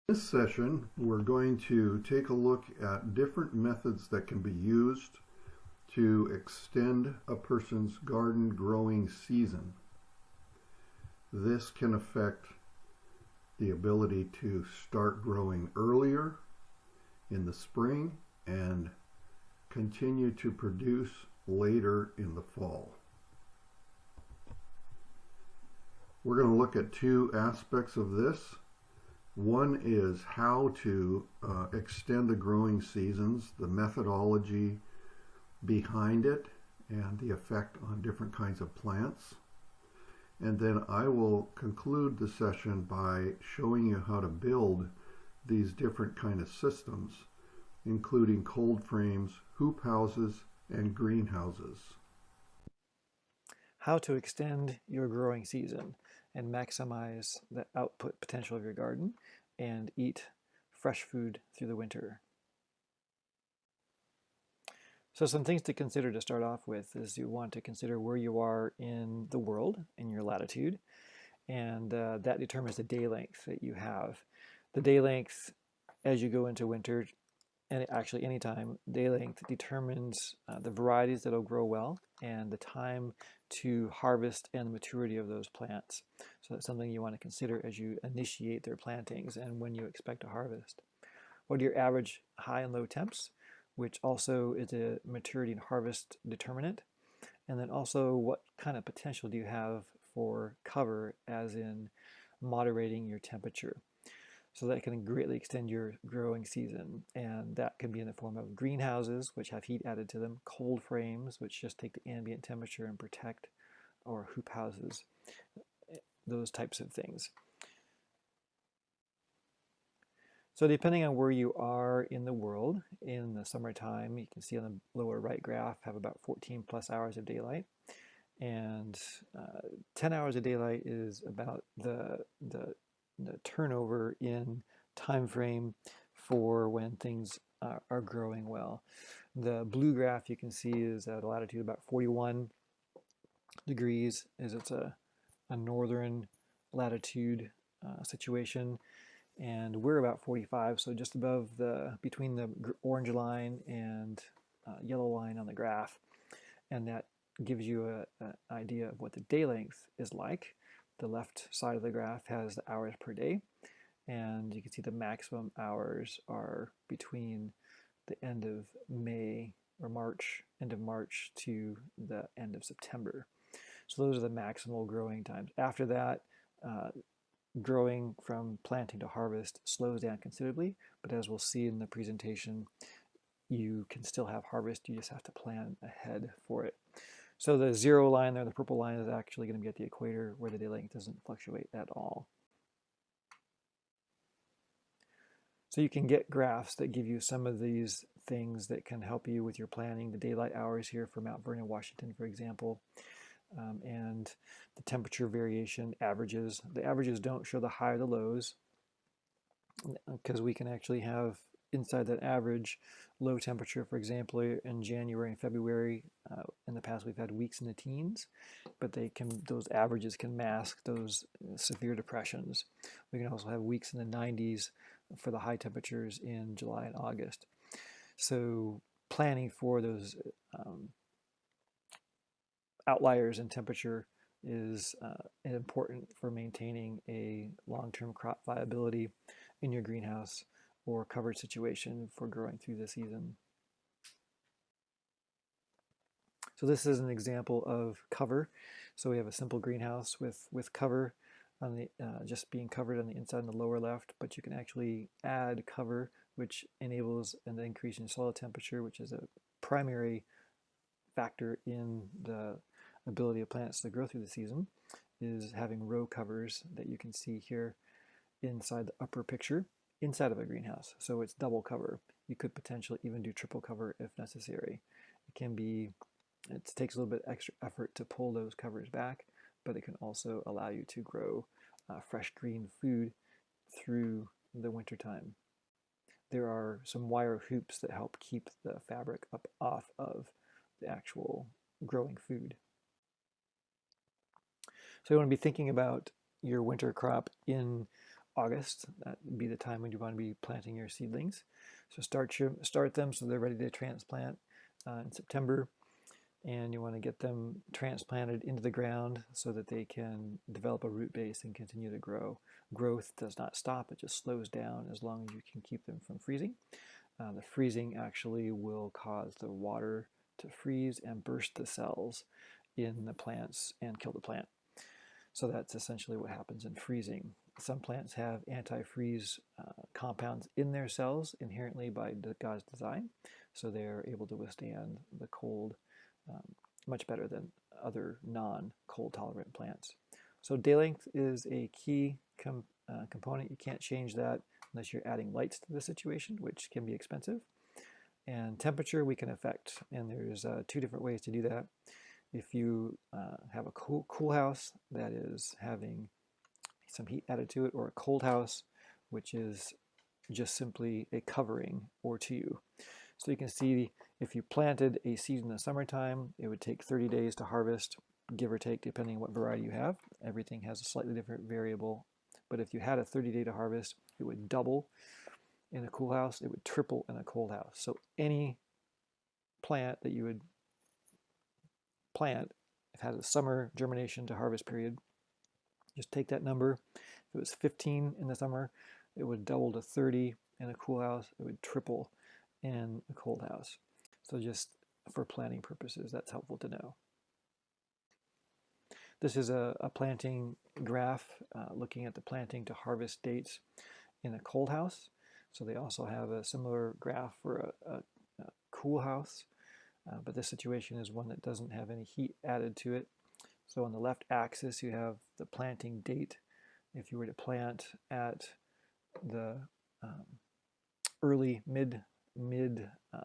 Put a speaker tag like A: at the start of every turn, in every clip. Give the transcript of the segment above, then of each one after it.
A: In this session, we're going to take a look at different methods that can be used to extend a person's garden growing season. This can affect the ability to start growing earlier in the spring and continue to produce later in the fall. We're going to look at two aspects of this. One is how to extend the growing seasons, the methodology behind it, and the effect on different kinds of plants. And then I will conclude the session by showing you how to build these different kind of systems, including cold frames, hoop houses, and greenhouses.
B: How to extend your growing season and maximize the output potential of your garden and eat fresh food through the winter. So some things to consider to start off with is you want to consider where you are in the world, in your latitude, and that determines the day length that you have. The day length as you go into winter, and actually anytime, day length determines the varieties that will grow well and the time to harvest and the maturity of those plants. So that's something you want to consider as you initiate their plantings and when you expect to harvest. What are your average high and low temps, which also is a maturity and harvest determinant? And then also, what kind of potential do you have for cover, as in moderating your temperature? So that can greatly extend your growing season, and that can be in the form of greenhouses, which have heat added to them, cold frames, which just take the ambient temperature and protect, or hoop houses, those types of things. So depending on where you are in the world, in the summertime, you can see on the lower right graph, have about 14 plus hours of daylight. And 10 hours of daylight is about the turnover in time frame for when things are growing well. The blue graph you can see is at a latitude about 41 degrees, as it's a northern latitude situation, and we're about 45, so just above between the orange line and yellow line on the graph, and that gives you an idea of what the day length is like. The left side of the graph has the hours per day, and you can see the maximum hours are between the end of May or March, end of March to the end of September. So those are the maximal growing times. After that, growing from planting to harvest slows down considerably, but as we'll see in the presentation, you can still have harvest, you just have to plan ahead for it. So the zero line there, the purple line, is actually going to be at the equator where the day length doesn't fluctuate at all. So you can get graphs that give you some of these things that can help you with your planning. The daylight hours here for Mount Vernon, Washington, for example, and the temperature variation averages. The averages don't show the high or the lows because we can actually have inside that average low temperature, for example, in January and February. In the past, we've had weeks in the teens, but those averages can mask those severe depressions. We can also have weeks in the 90s for the high temperatures in July and August. So planning for those outliers in temperature is important for maintaining a long-term crop viability in your greenhouse or covered situation for growing through the season. So this is an example of cover. So we have a simple greenhouse with cover on the just being covered on the inside in the lower left, but you can actually add cover, which enables an increase in soil temperature, which is a primary factor in the ability of plants to grow through the season, is having row covers that you can see here inside the upper picture, inside of a greenhouse. So it's double cover. You could potentially even do triple cover if necessary. It takes a little bit extra effort to pull those covers back, but it can also allow you to grow fresh green food through the winter time. There are some wire hoops that help keep the fabric up off of the actual growing food. So you want to be thinking about your winter crop in August. That would be the time when you want to be planting your seedlings. So start them so they're ready to transplant in September, and you want to get them transplanted into the ground so that they can develop a root base and continue to grow. Growth does not stop, it just slows down as long as you can keep them from freezing. The freezing actually will cause the water to freeze and burst the cells in the plants and kill the plant. So that's essentially what happens in freezing. Some plants have antifreeze compounds in their cells inherently by God's design, so they're able to withstand the cold much better than other non-cold tolerant plants. So day length is a key component. You can't change that unless you're adding lights to the situation, which can be expensive. And temperature we can affect, and there's 2 different ways to do that. If you have a cool house that is having some heat added to it, or a cold house, which is just simply a covering or 2. So you can see if you planted a seed in the summertime, it would take 30 days to harvest, give or take, depending on what variety you have. Everything has a slightly different variable. But if you had a 30-day to harvest, it would double in a cool house, it would triple in a cold house. So any plant that you would plant, if it has a summer germination to harvest period, just take that number. If it was 15 in the summer, it would double to 30 in a cool house. It would triple in a cold house. So just for planning purposes, that's helpful to know. This is a planting graph looking at the planting to harvest dates in a cold house. So they also have a similar graph for a cool house, but this situation is one that doesn't have any heat added to it. So on the left axis, you have the planting date. If you were to plant at the early mid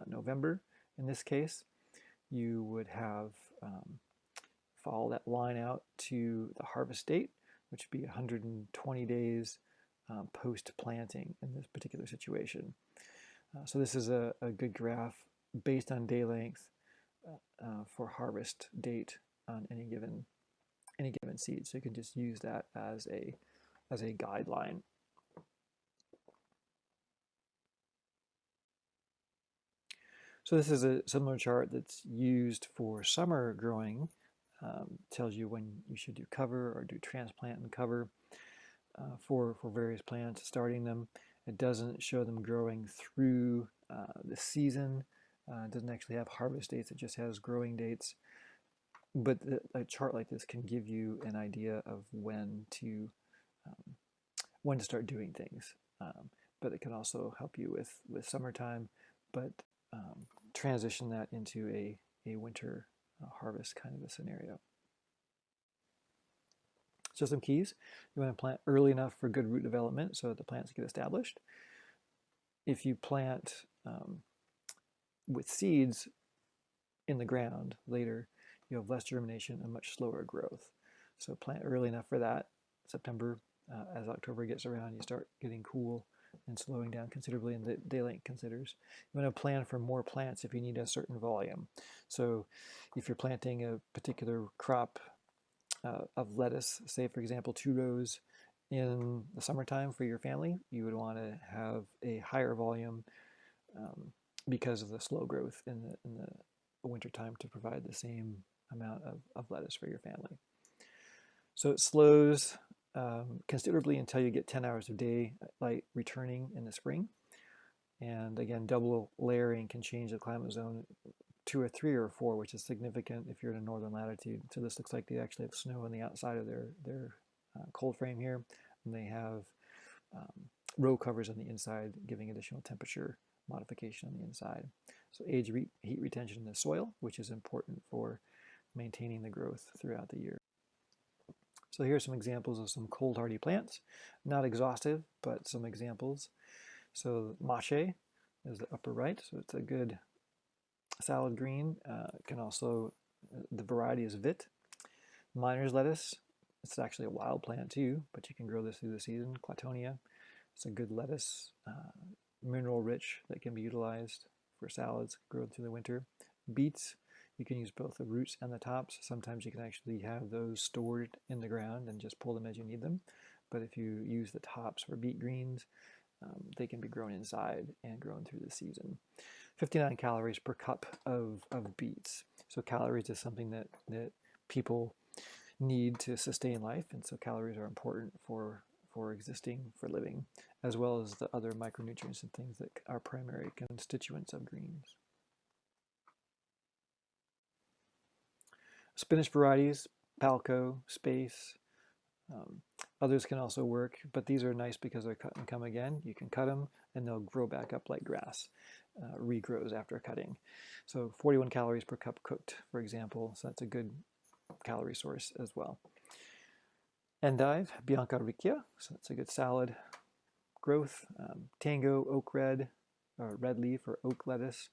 B: November, in this case, you would have follow that line out to the harvest date, which would be 120 days post-planting in this particular situation. So this is a good graph based on day length for harvest date on any given seed. So you can just use that as a guideline. So this is a similar chart that's used for summer growing. Tells you when you should do cover or do transplant and cover for various plants, starting them. It doesn't show them growing through the season. It doesn't actually have harvest dates. It just has growing dates. But a chart like this can give you an idea of when to start doing things. But it can also help you with summertime, but transition that into a winter harvest kind of a scenario. So some keys. You want to plant early enough for good root development so that the plants get established. If you plant with seeds in the ground later, you have less germination and much slower growth. So plant early enough for that. September, as October gets around, you start getting cool and slowing down considerably, and the day length considers. You want to plan for more plants if you need a certain volume. So if you're planting a particular crop of lettuce, say for example 2 rows in the summertime for your family, you would want to have a higher volume because of the slow growth in the wintertime to provide the same amount of lettuce for your family. So it slows considerably until you get 10 hours of daylight returning in the spring. And again, double layering can change the climate zone 2 or 3 or 4, which is significant if you're in a northern latitude. So this looks like they actually have snow on the outside of their cold frame here, and they have row covers on the inside, giving additional temperature modification on the inside. So heat retention in the soil, which is important for maintaining the growth throughout the year. So here are some examples of some cold hardy plants. Not exhaustive, but some examples. So mache is the upper right, so it's a good salad green. The variety is Vit. Miner's lettuce, it's actually a wild plant too, but you can grow this through the season. Clatonia, it's a good lettuce, mineral rich, that can be utilized for salads grown through the winter. Beets, you can use both the roots and the tops. Sometimes you can actually have those stored in the ground and just pull them as you need them. but if you use the tops for beet greens, they can be grown inside and grown through the season. 59 calories per cup of beets. So calories is something that people need to sustain life, and so calories are important for existing, for living, as well as the other micronutrients and things that are primary constituents of greens. Spinach varieties, Palco, Space, others can also work, but these are nice because they're cut and come again. You can cut them and they'll grow back up like grass, regrows after cutting. So 41 calories per cup cooked, for example, so that's a good calorie source as well. Endive, Bianca riccia, so that's a good salad growth. Tango, oak red, or red leaf or oak lettuce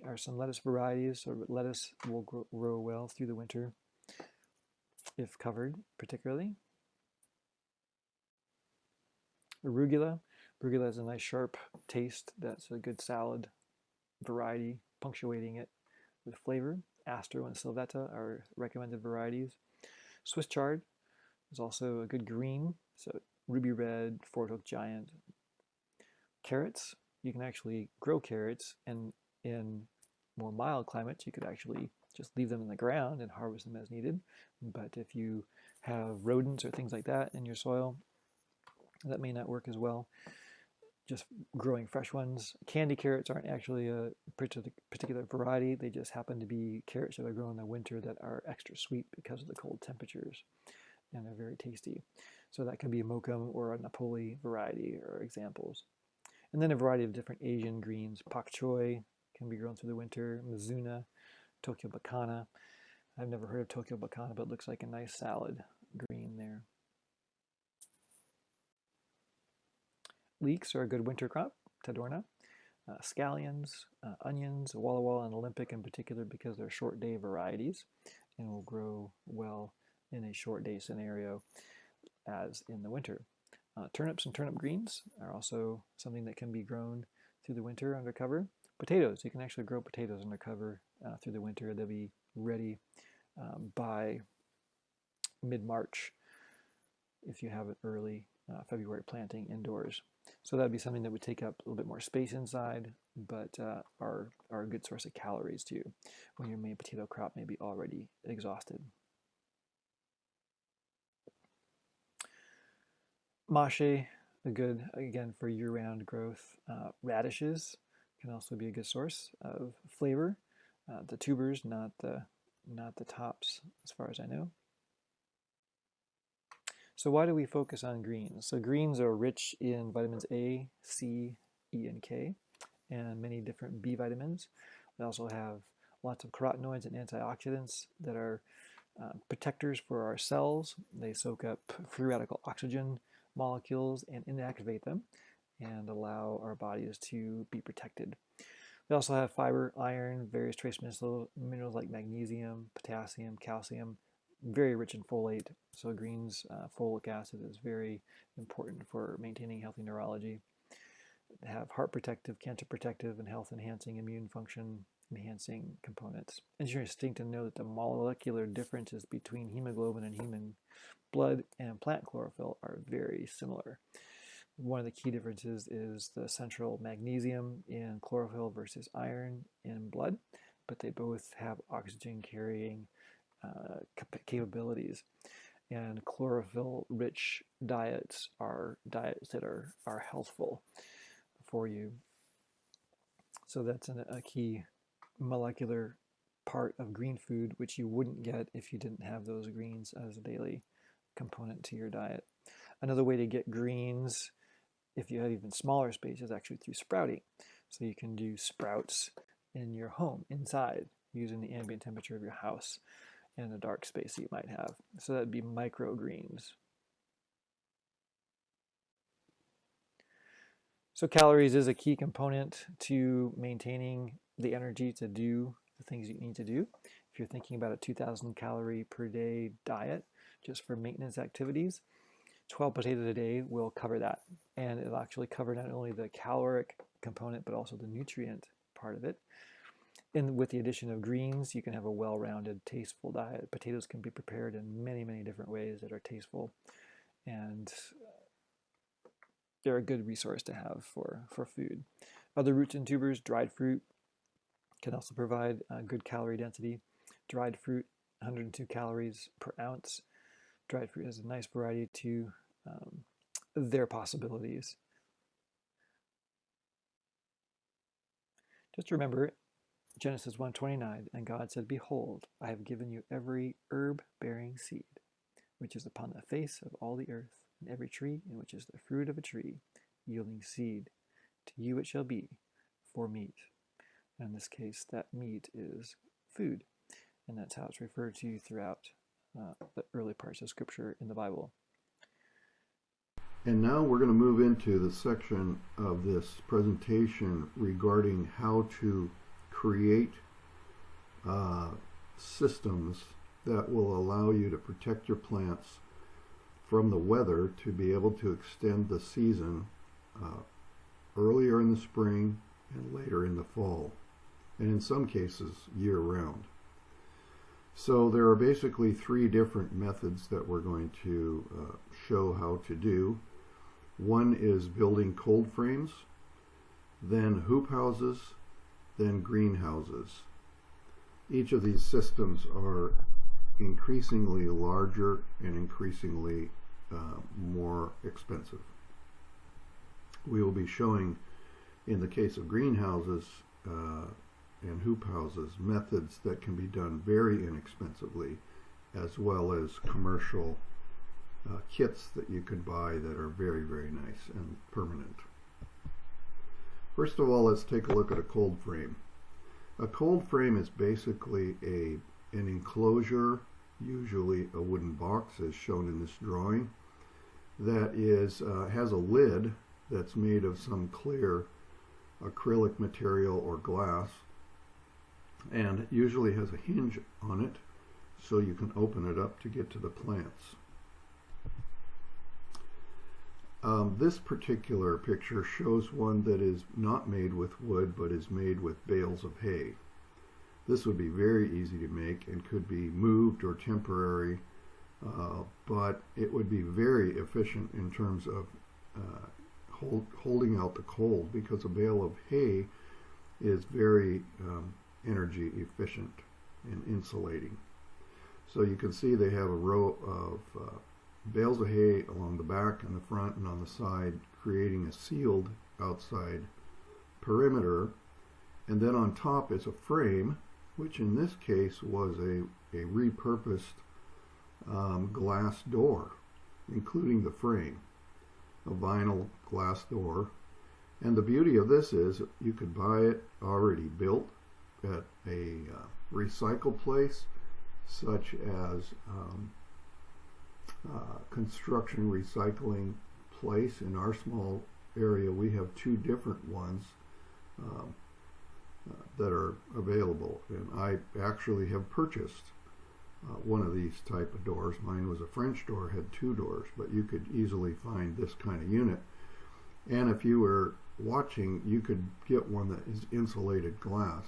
B: are some lettuce varieties. So lettuce will grow well through the winter if covered, particularly. Arugula. Arugula has a nice sharp taste. That's a good salad variety, punctuating it with flavor. Astro and Sylvetta are recommended varieties. Swiss chard is also a good green, so ruby red, Fort Hook giant. Carrots, you can actually grow carrots, and in more mild climates, you could actually just leave them in the ground and harvest them as needed. But if you have rodents or things like that in your soil, that may not work as well. Just growing fresh ones. Candy carrots aren't actually a particular variety. They just happen to be carrots that are grown in the winter that are extra sweet because of the cold temperatures, and they're very tasty. So that can be a mokum or a Napoli variety or examples. And then a variety of different Asian greens. Pak choi can be grown through the winter. Mizuna, Tokyo bacana. I've never heard of Tokyo bacana, but it looks like a nice salad green there. Leeks are a good winter crop, Tadorna. Scallions, onions, Walla Walla and Olympic in particular because they're short day varieties and will grow well in a short day scenario as in the winter. Turnips and turnip greens are also something that can be grown through the winter under cover. Potatoes, you can actually grow potatoes under cover through the winter. They'll be ready by mid-March if you have an early February planting indoors. So that'd be something that would take up a little bit more space inside, but are a good source of calories too when your main potato crop may be already exhausted. Mache, a good, again, for year-round growth. Radishes can also be a good source of flavor. The tubers, not the tops, as far as I know. So why do we focus on greens? So greens are rich in vitamins A, C, E, and K, and many different B vitamins. They also have lots of carotenoids and antioxidants that are protectors for our cells. They soak up free radical oxygen molecules and inactivate them and allow our bodies to be protected. They also have fiber, iron, various trace minerals like magnesium, potassium, calcium, very rich in folate. So greens, folic acid is very important for maintaining healthy neurology. They have heart protective, cancer protective, and health enhancing, immune function enhancing components. It's interesting to know that the molecular differences between hemoglobin and human blood and plant chlorophyll are very similar. One of the key differences is the central magnesium in chlorophyll versus iron in blood, but they both have oxygen carrying capabilities. And chlorophyll-rich diets are diets that are healthful for you. So that's a key molecular part of green food, which you wouldn't get if you didn't have those greens as a daily component to your diet. Another way to get greens, if you have even smaller space, is actually through sprouting. So you can do sprouts in your home, inside, using the ambient temperature of your house and a dark space that you might have. So that'd be microgreens. So calories is a key component to maintaining the energy to do the things you need to do. If you're thinking about a 2,000 calorie per day diet just for maintenance activities, 12 potatoes a day will cover that. And it'll actually cover not only the caloric component, but also the nutrient part of it. And with the addition of greens, you can have a well-rounded, tasteful diet. Potatoes can be prepared in many, many different ways that are tasteful and they're a good resource to have for food. Other roots and tubers, dried fruit, can also provide good calorie density. Dried fruit, 102 calories per ounce. Dried fruit has a nice variety to their possibilities. Just remember Genesis 1:29, and God said, "Behold, I have given you every herb-bearing seed, which is upon the face of all the earth, and every tree in which is the fruit of a tree, yielding seed. To you it shall be for meat." In this case, that meat is food, and that's how it's referred to throughout the early parts of Scripture in the Bible.
A: And now we're going to move into the section of this presentation regarding how to create systems that will allow you to protect your plants from the weather to be able to extend the season earlier in the spring and later in the fall, and in some cases year-round. So there are basically 3 different methods that we're going to show how to do. One is building cold frames, then hoop houses, then greenhouses. Each of these systems are increasingly larger and increasingly more expensive. We will be showing, in the case of greenhouses and hoop houses, methods that can be done very inexpensively, as well as commercial kits that you can buy that are very, very nice and permanent. First of all, let's take a look at a cold frame. A cold frame is basically an enclosure, usually a wooden box as shown in this drawing, that has a lid that's made of some clear acrylic material or glass, and it usually has a hinge on it so you can open it up to get to the plants. This particular picture shows one that is not made with wood but is made with bales of hay. This would be very easy to make and could be moved or temporary, but it would be very efficient in terms of holding out the cold, because a bale of hay is very energy efficient and insulating. So you can see they have a row of bales of hay along the back and the front and on the side, creating a sealed outside perimeter. And then on top is a frame, which in this case was a repurposed glass door, including the frame, a vinyl glass door. And the beauty of this is you could buy it already built at a recycle place, such as construction recycling place. In our small area, we have 2 different ones that are available, and I actually have purchased one of these type of doors. Mine was a French door, had 2 doors, but you could easily find this kind of unit. And if you were watching, you could get one that is insulated glass,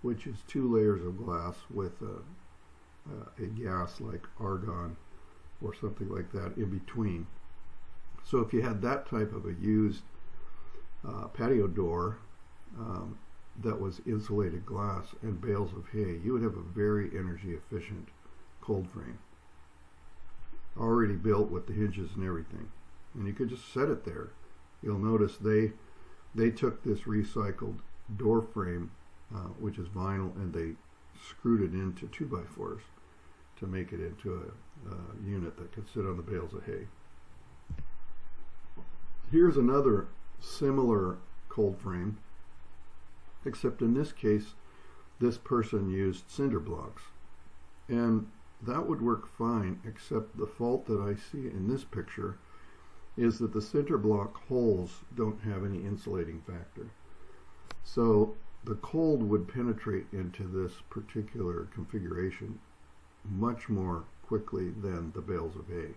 A: which is 2 layers of glass with a gas like argon or something like that in between. So if you had that type of a used patio door that was insulated glass and bales of hay, you would have a very energy efficient cold frame, already built with the hinges and everything, and you could just set it there. You'll notice they took this recycled door frame, which is vinyl, and they screwed it into 2x4s to make it into a unit that could sit on the bales of hay. Here's another similar cold frame, except in this case this person used cinder blocks, and that would work fine, except the fault that I see in this picture is that the cinder block holes don't have any insulating factor, so the cold would penetrate into this particular configuration much more quickly than the bales of hay.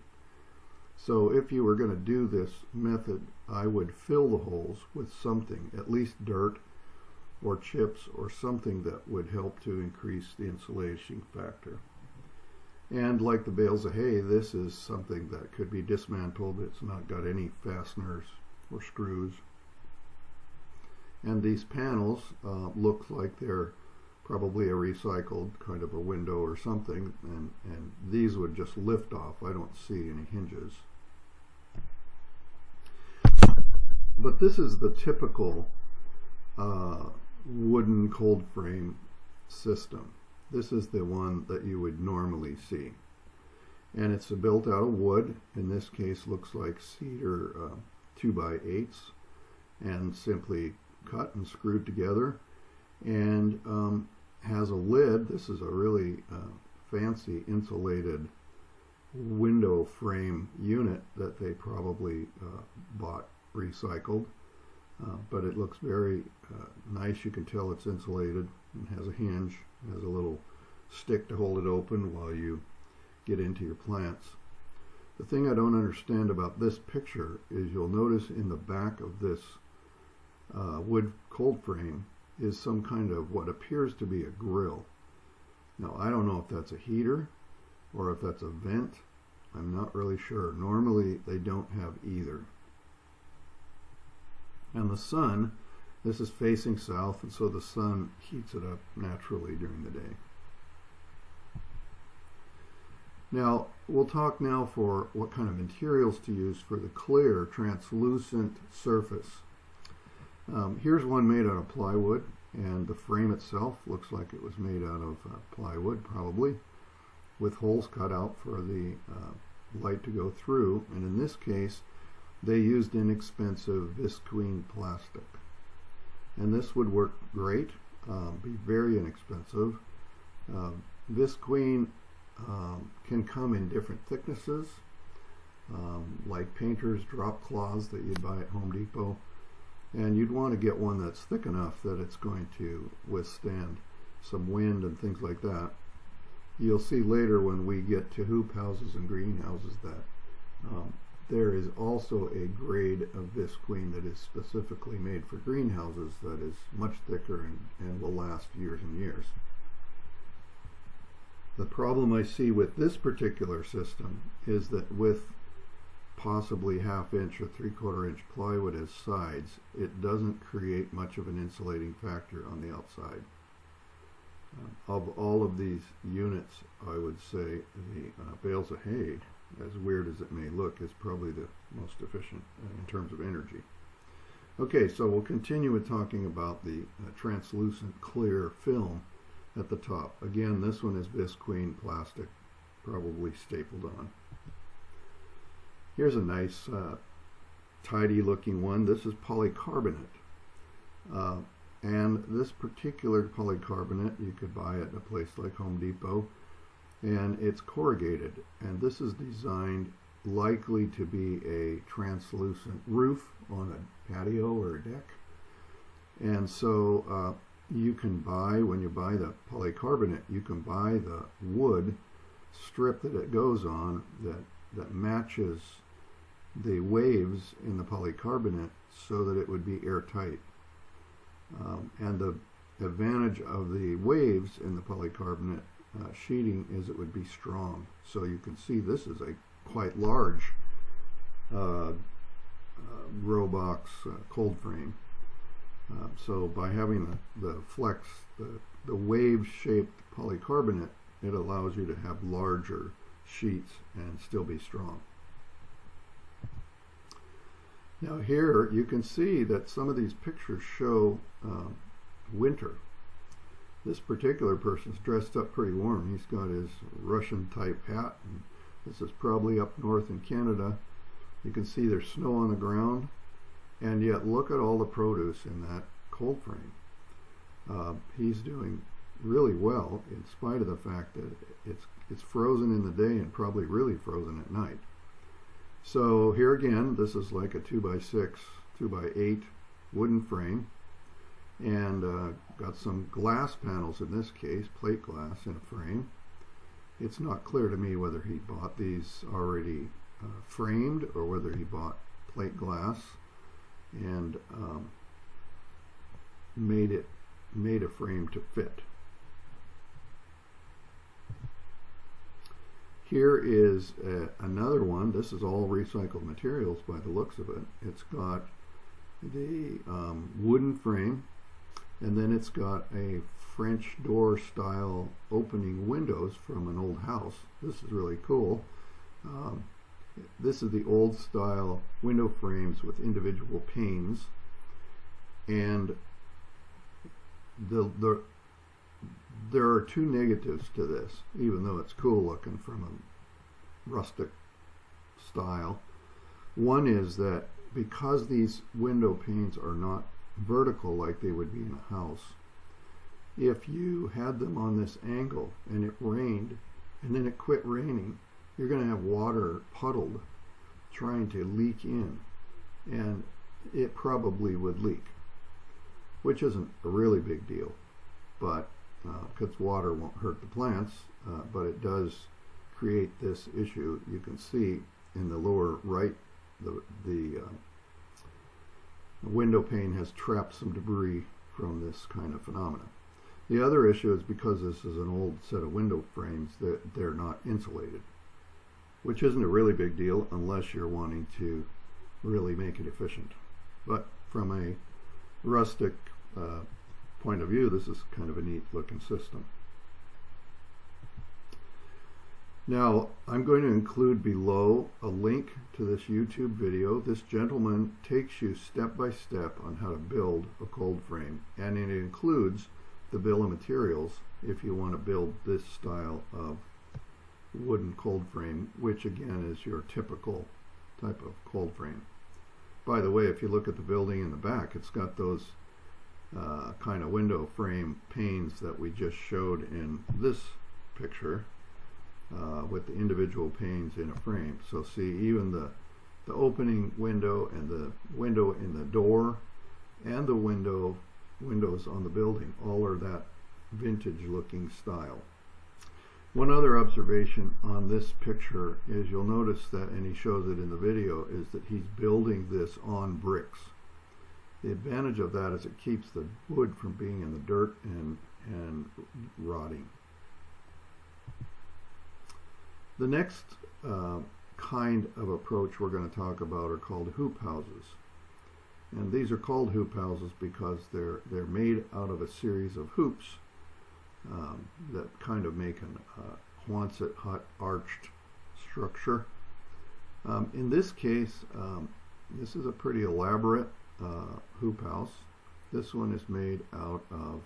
A: So if you were going to do this method, I would fill the holes with something, at least dirt or chips or something that would help to increase the insulation factor. And like the bales of hay, this is something that could be dismantled. It's not got any fasteners or screws. And these panels look like they're probably a recycled kind of a window or something, and these would just lift off. I don't see any hinges. But this is the typical wooden cold frame system. This is the one that you would normally see. And it's built out of wood. In this case, looks like cedar 2x8s, and simply cut and screwed together, and has a lid. This is a really fancy insulated window frame unit that they probably bought recycled, but it looks very nice. You can tell it's insulated and has a hinge, has a little stick to hold it open while you get into your plants. The thing I don't understand about this picture is you'll notice in the back of this wood cold frame is some kind of what appears to be a grill. Now I don't know if that's a heater or if that's a vent. I'm not really sure. Normally they don't have either. And the sun, this is facing south, and so the sun heats it up naturally during the day. Now we'll talk now for what kind of materials to use for the clear translucent surface. Here's one made out of plywood, and the frame itself looks like it was made out of plywood, probably, with holes cut out for the light to go through. And in this case, they used inexpensive visqueen plastic. And this would work great, be very inexpensive. Visqueen can come in different thicknesses, like painter's drop cloths that you'd buy at Home Depot. And you'd want to get one that's thick enough that it's going to withstand some wind and things like that. You'll see later when we get to hoop houses and greenhouses that there is also a grade of visqueen that is specifically made for greenhouses that is much thicker and will last years and years. The problem I see with this particular system is that with possibly 1/2 inch or 3/4 inch plywood as sides, it doesn't create much of an insulating factor on the outside. Of all of these units, I would say the bales of hay, as weird as it may look, is probably the most efficient in terms of energy. Okay, so we'll continue with talking about the translucent clear film at the top. Again, this one is visqueen plastic, probably stapled on. Here's a nice tidy looking one. This is polycarbonate. And this particular polycarbonate you could buy at a place like Home Depot, and it's corrugated, and this is designed likely to be a translucent roof on a patio or a deck. And so you can buy, when you buy the polycarbonate, you can buy the wood strip that it goes on that matches the waves in the polycarbonate so that it would be airtight. And the advantage of the waves in the polycarbonate sheeting is it would be strong. So you can see this is a quite large row box cold frame. So by having the flex, the wave-shaped polycarbonate, it allows you to have larger sheets and still be strong. Now here you can see that some of these pictures show winter. This particular person's dressed up pretty warm. He's got his Russian type hat, and this is probably up north in Canada. You can see there's snow on the ground, and yet look at all the produce in that cold frame. He's doing really well in spite of the fact that it's frozen in the day and probably really frozen at night. So here again, this is like a 2x6, 2x8 wooden frame, and got some glass panels in this case, plate glass in a frame. It's not clear to me whether he bought these already framed or whether he bought plate glass and made a frame to fit. Here is another one. This is all recycled materials by the looks of it. It's got the wooden frame, and then it's got a French door style opening windows from an old house. This is really cool. This is the old style window frames with individual panes, and there are two negatives to this, even though it's cool looking from a rustic style. One is that because these window panes are not vertical like they would be in a house, if you had them on this angle and it rained and then it quit raining, you're going to have water puddled trying to leak in, and it probably would leak, which isn't a really big deal, but because water won't hurt the plants, but it does create this issue. You can see in the lower right, the window pane has trapped some debris from this kind of phenomenon. The other issue is because this is an old set of window frames, that they're not insulated, which isn't a really big deal unless you're wanting to really make it efficient. But from a rustic point of view, this is kind of a neat looking system. Now, I'm going to include below a link to this YouTube video. This gentleman takes you step by step on how to build a cold frame, and it includes the bill of materials if you want to build this style of wooden cold frame, which again is your typical type of cold frame. By the way, if you look at the building in the back, it's got those kind of window frame panes that we just showed in this picture, with the individual panes in a frame. So see, even the opening window and the window in the door and the windows on the building all are that vintage looking style. One other observation on this picture is you'll notice that, and he shows it in the video, is that he's building this on bricks. The advantage of that is it keeps the wood from being in the dirt and rotting. The next kind of approach we're going to talk about are called hoop houses. And these are called hoop houses because they're made out of a series of hoops that kind of make a Quonset hut arched structure. In this case, this is a pretty elaborate hoop house. This one is made out of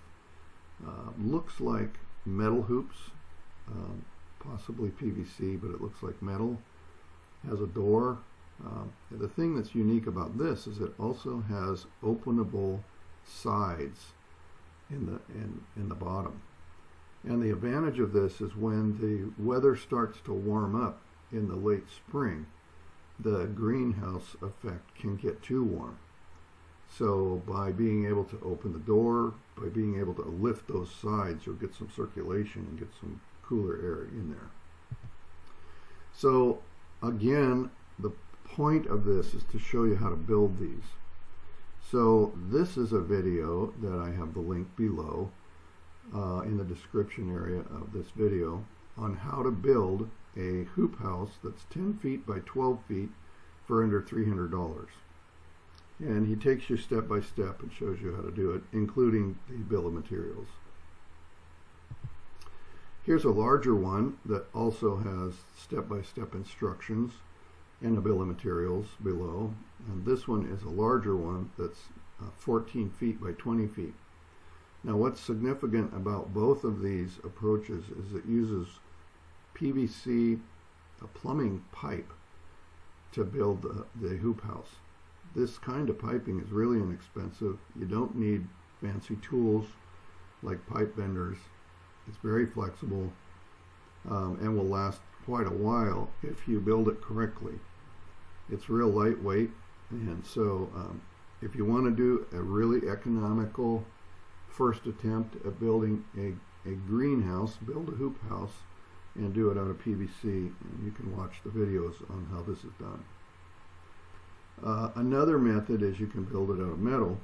A: looks like metal hoops, possibly PVC, but it looks like metal. Has a door. The thing that's unique about this is it also has openable sides in the bottom. And the advantage of this is when the weather starts to warm up in the late spring, the greenhouse effect can get too warm. So by being able to open the door, by being able to lift those sides, you'll get some circulation and get some cooler air in there. So again, the point of this is to show you how to build these. So this is a video that I have the link below in the description area of this video on how to build a hoop house that's 10 feet by 12 feet for under $300. And he takes you step by step and shows you how to do it, including the bill of materials. Here's a larger one that also has step-by-step instructions and a bill of materials below. And this one is a larger one that's 14 feet by 20 feet. Now what's significant about both of these approaches is it uses PVC plumbing pipe to build the hoop house. This kind of piping is really inexpensive. You don't need fancy tools like pipe benders. It's very flexible and will last quite a while if you build it correctly. It's real lightweight, and so if you want to do a really economical first attempt at building a greenhouse, build a hoop house and do it out of PVC, and you can watch the videos on how this is done. Another method is you can build it out of metal.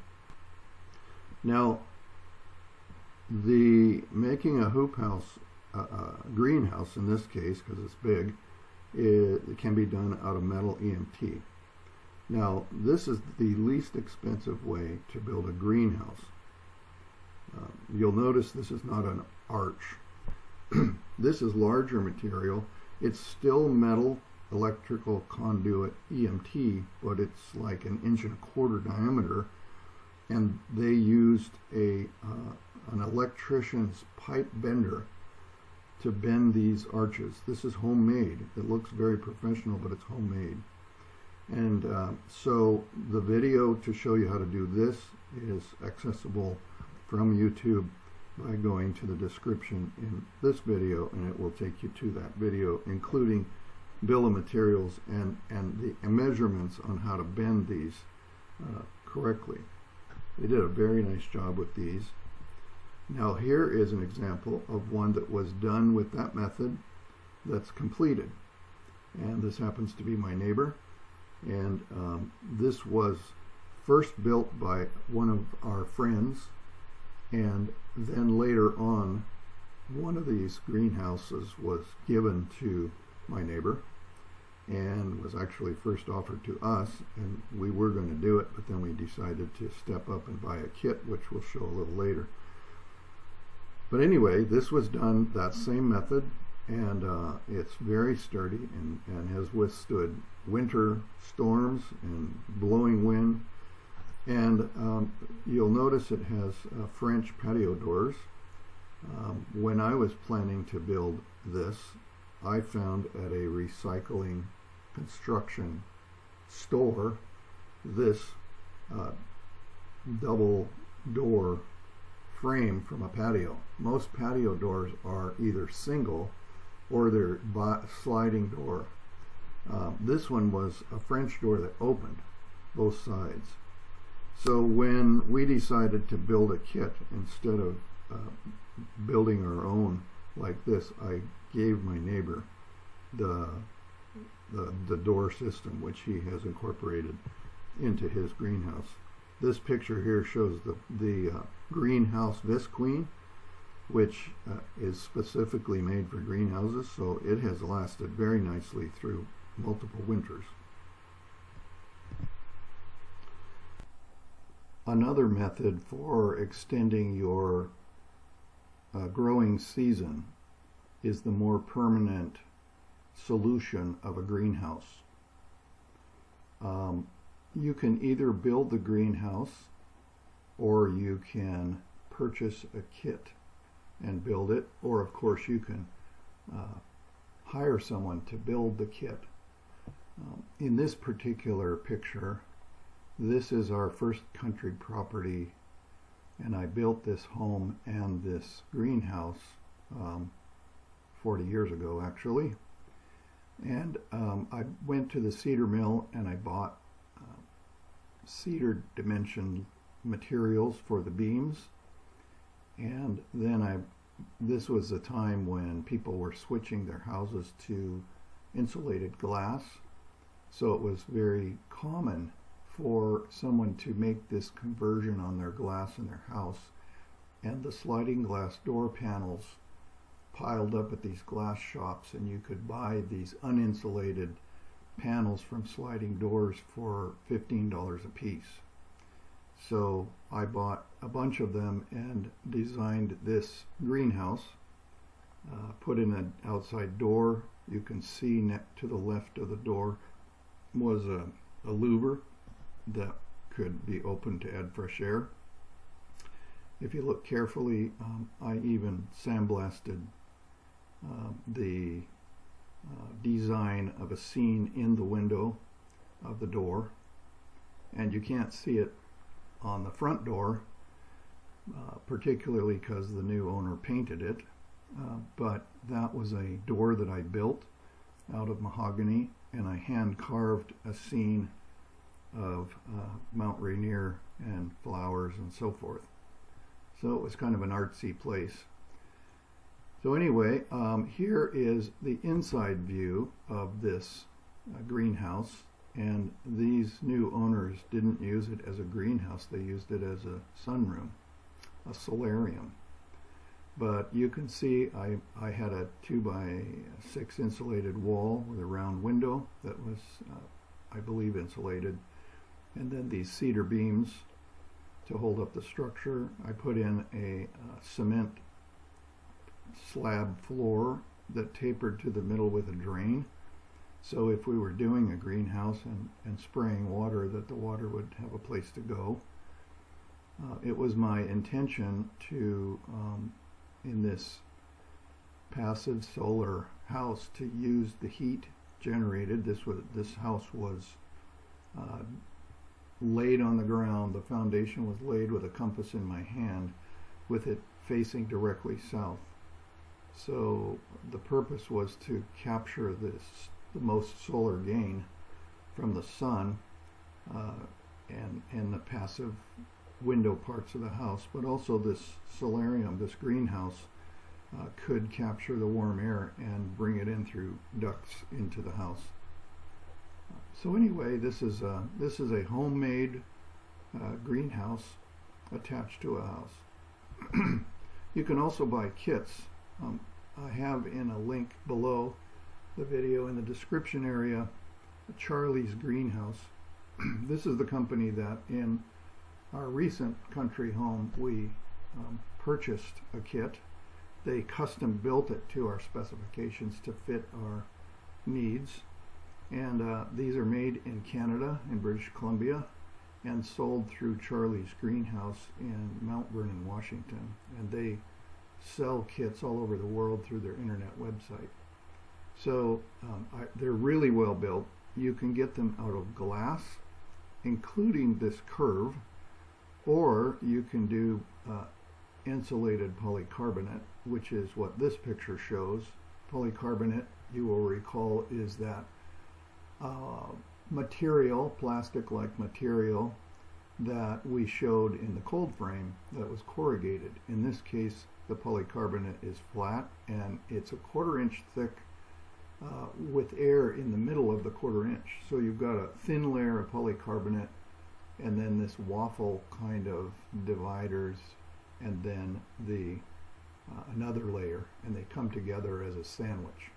A: Now, the making a hoop house greenhouse, in this case, because it's big, it can be done out of metal EMT. Now, this is the least expensive way to build a greenhouse. You'll notice this is not an arch. This is larger material. It's still metal electrical conduit EMT, but it's like 1.25 inch diameter, and they used an electrician's pipe bender to bend these arches. This is homemade. It looks very professional, but it's homemade. And so the video to show you how to do this is accessible from YouTube by going to the description in this video, and it will take you to that video, including bill of materials and the measurements on how to bend these correctly. They did a very nice job with these. Now here is an example of one that was done with that method that's completed. And this happens to be my neighbor. And this was first built by one of our friends, and then later on one of these greenhouses was given to my neighbor and was actually first offered to us, and we were going to do it, but then we decided to step up and buy a kit, which we'll show a little later. But anyway, this was done that same method, and it's very sturdy and has withstood winter storms and blowing wind. And you'll notice it has French patio doors. When I was planning to build this, I found at a recycling construction store this double door frame from a patio. Most patio doors are either single or they're sliding door. This one was a French door that opened both sides. So when we decided to build a kit, instead of building our own like this, I gave my neighbor the door system, which he has incorporated into his greenhouse. This picture here shows the greenhouse Visqueen, which is specifically made for greenhouses, so it has lasted very nicely through multiple winters. Another method for extending your growing season is the more permanent solution of a greenhouse. You can either build the greenhouse, or you can purchase a kit and build it, or of course you can hire someone to build the kit. In this particular picture, this is our first country property, and I built this home and this greenhouse 40 years ago actually. And I went to the cedar mill and I bought cedar dimension materials for the beams, and then this was a time when people were switching their houses to insulated glass, so it was very common for someone to make this conversion on their glass in their house, and the sliding glass door panels piled up at these glass shops, and you could buy these uninsulated panels from sliding doors for $15 a piece. So I bought a bunch of them and designed this greenhouse, put in an outside door. You can see to the left of the door was a louver that could be opened to add fresh air. If you look carefully, I even sandblasted the design of a scene in the window of the door, and you can't see it on the front door, particularly because the new owner painted it, but that was a door that I built out of mahogany, and I hand carved a scene of Mount Rainier and flowers and so forth. So it was kind of an artsy place. So anyway, here is the inside view of this greenhouse, and these new owners didn't use it as a greenhouse, they used it as a sunroom, a solarium. But you can see I had a 2x6 insulated wall with a round window that was, I believe, insulated. And then these cedar beams to hold up the structure. I put in a cement slab floor that tapered to the middle with a drain. So if we were doing a greenhouse and spraying water, that the water would have a place to go. It was my intention to, in this passive solar house, to use the heat generated. This house was laid on the ground. The foundation was laid with a compass in my hand, with it facing directly south. So the purpose was to capture the most solar gain from the sun and the passive window parts of the house, but also this solarium, this greenhouse, could capture the warm air and bring it in through ducts into the house. So anyway, this is a homemade greenhouse attached to a house. You can also buy kits. I have in a link below the video in the description area, Charlie's Greenhouse. This is the company that in our recent country home we purchased a kit. They custom built it to our specifications to fit our needs. And these are made in Canada, in British Columbia, and sold through Charlie's Greenhouse in Mount Vernon, Washington. And they sell kits all over the world through their internet website. So they're really well built. You can get them out of glass, including this curve, or you can do insulated polycarbonate, which is what this picture shows. Polycarbonate, you will recall, is that material, plastic-like material, that we showed in the cold frame that was corrugated. In this case, the polycarbonate is flat, and it's a 1/4 inch thick with air in the middle of the 1/4 inch. So you've got a thin layer of polycarbonate, and then this waffle kind of dividers, and then another layer, and they come together as a sandwich.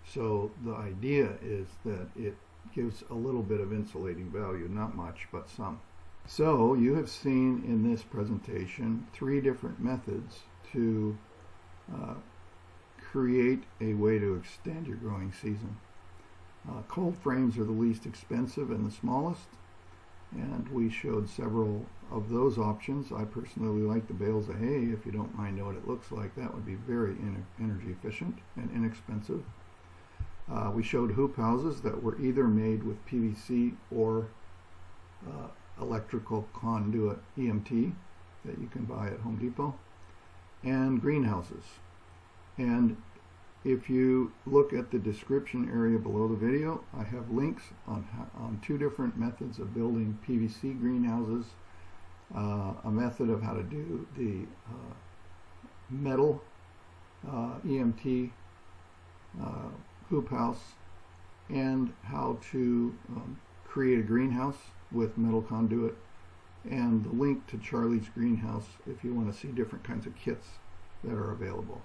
A: So the idea is that it gives a little bit of insulating value, not much, but some. So you have seen in this presentation 3 different methods to create a way to extend your growing season. Cold frames are the least expensive and the smallest, and we showed several of those options. I personally like the bales of hay. If you don't mind what it looks like, that would be very energy efficient and inexpensive. We showed hoop houses that were either made with PVC or electrical conduit EMT that you can buy at Home Depot, and greenhouses. And if you look at the description area below the video, I have links on 2 different methods of building PVC greenhouses, a method of how to do the metal EMT hoop house, and how to create a greenhouse with metal conduit, and the link to Charlie's Greenhouse if you want to see different kinds of kits that are available.